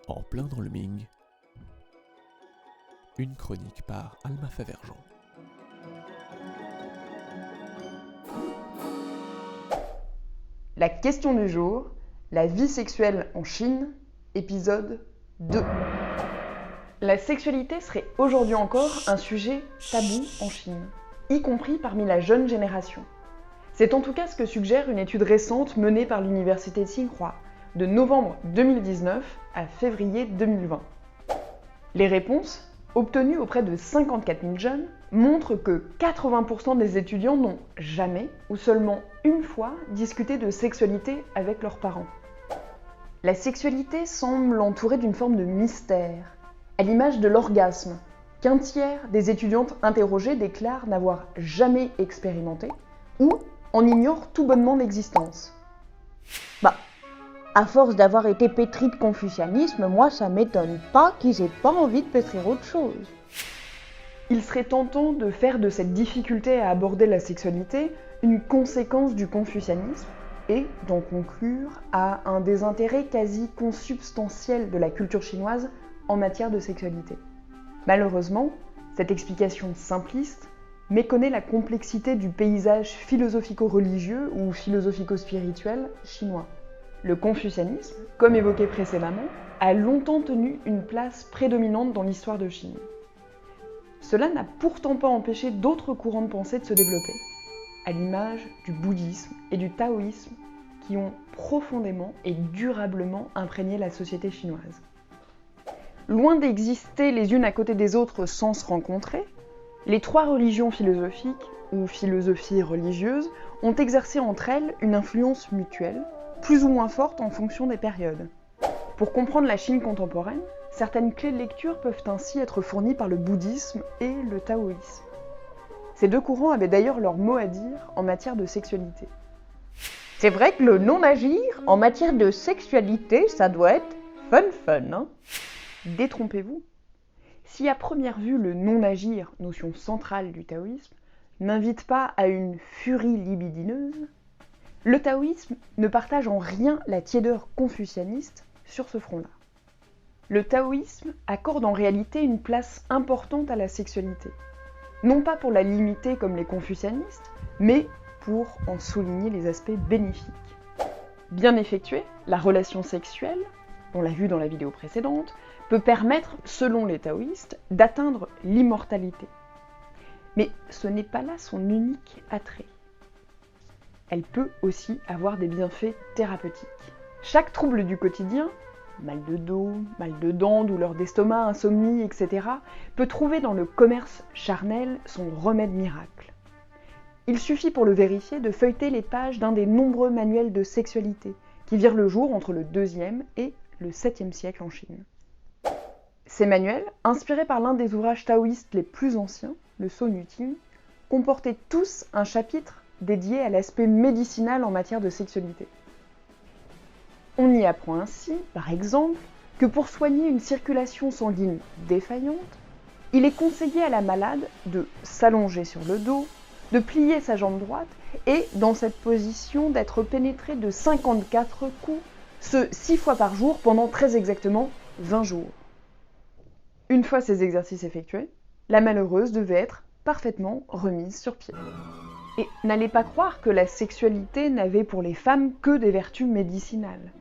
En plein dans le Ming, une chronique par Alma Favergent. La question du jour, la vie sexuelle en Chine, épisode 2. La sexualité serait aujourd'hui encore un sujet tabou en Chine, y compris parmi la jeune génération. C'est en tout cas ce que suggère une étude récente menée par l'université Tsinghua, de novembre 2019 à février 2020. Les réponses, obtenues auprès de 54 000 jeunes, montrent que 80% des étudiants n'ont jamais ou seulement une fois discuté de sexualité avec leurs parents. La sexualité semble entourée d'une forme de mystère, à l'image de l'orgasme, qu'un tiers des étudiantes interrogées déclarent n'avoir jamais expérimenté ou en ignorent tout bonnement l'existence. À force d'avoir été pétri de confucianisme, moi ça m'étonne pas qu'ils aient pas envie de pétrir autre chose. Il serait tentant de faire de cette difficulté à aborder la sexualité une conséquence du confucianisme et d'en conclure à un désintérêt quasi consubstantiel de la culture chinoise en matière de sexualité. Malheureusement, cette explication simpliste méconnaît la complexité du paysage philosophico-religieux ou philosophico-spirituel chinois. Le confucianisme, comme évoqué précédemment, a longtemps tenu une place prédominante dans l'histoire de Chine. Cela n'a pourtant pas empêché d'autres courants de pensée de se développer, à l'image du bouddhisme et du taoïsme qui ont profondément et durablement imprégné la société chinoise. Loin d'exister les unes à côté des autres sans se rencontrer, les trois religions philosophiques, ou philosophies religieuses, ont exercé entre elles une influence mutuelle, plus ou moins forte en fonction des périodes. Pour comprendre la Chine contemporaine, certaines clés de lecture peuvent ainsi être fournies par le bouddhisme et le taoïsme. Ces deux courants avaient d'ailleurs leur mot à dire en matière de sexualité. C'est vrai que le non-agir en matière de sexualité, ça doit être fun, hein. Détrompez-vous. Si à première vue le non-agir, notion centrale du taoïsme, n'invite pas à une furie libidineuse, le taoïsme ne partage en rien la tiédeur confucianiste sur ce front-là. Le taoïsme accorde en réalité une place importante à la sexualité, non pas pour la limiter comme les confucianistes, mais pour en souligner les aspects bénéfiques. Bien effectuée, la relation sexuelle, on l'a vu dans la vidéo précédente, peut permettre, selon les taoïstes, d'atteindre l'immortalité. Mais ce n'est pas là son unique attrait. Elle peut aussi avoir des bienfaits thérapeutiques. Chaque trouble du quotidien, mal de dos, mal de dents, douleur d'estomac, insomnie, etc., peut trouver dans le commerce charnel son remède miracle. Il suffit pour le vérifier de feuilleter les pages d'un des nombreux manuels de sexualité qui virent le jour entre le 2e et le 7e siècle en Chine. Ces manuels, inspirés par l'un des ouvrages taoïstes les plus anciens, le Sun Yuting, comportaient tous un chapitre dédié à l'aspect médicinal en matière de sexualité. On y apprend ainsi, par exemple, que pour soigner une circulation sanguine défaillante, il est conseillé à la malade de s'allonger sur le dos, de plier sa jambe droite et, dans cette position, d'être pénétré de 54 coups, ce 6 fois par jour pendant très exactement 20 jours. Une fois ces exercices effectués, la malheureuse devait être parfaitement remise sur pied. Et n'allez pas croire que la sexualité n'avait pour les femmes que des vertus médicinales.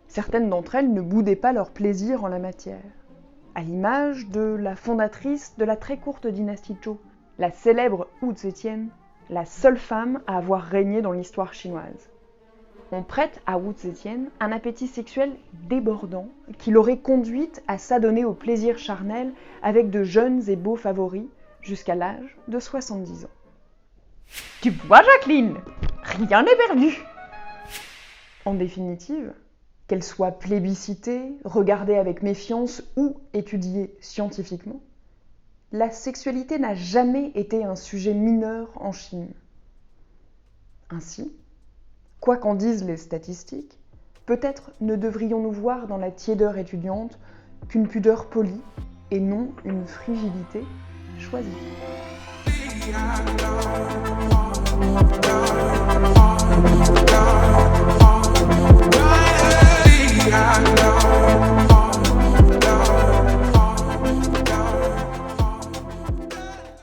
Certaines d'entre elles ne boudaient pas leur plaisir en la matière. À l'image de la fondatrice de la très courte dynastie Zhou, la célèbre Wu Zetian, la seule femme à avoir régné dans l'histoire chinoise. On prête à Wu Zetian un appétit sexuel débordant qui l'aurait conduite à s'adonner au plaisir charnel avec de jeunes et beaux favoris jusqu'à l'âge de 70 ans. Tu vois, Jacqueline, rien n'est perdu. En définitive, qu'elle soit plébiscitée, regardée avec méfiance ou étudiée scientifiquement, la sexualité n'a jamais été un sujet mineur en Chine. Ainsi, quoi qu'en disent les statistiques, peut-être ne devrions-nous voir dans la tiédeur étudiante qu'une pudeur polie et non une frigidité choisie. I know.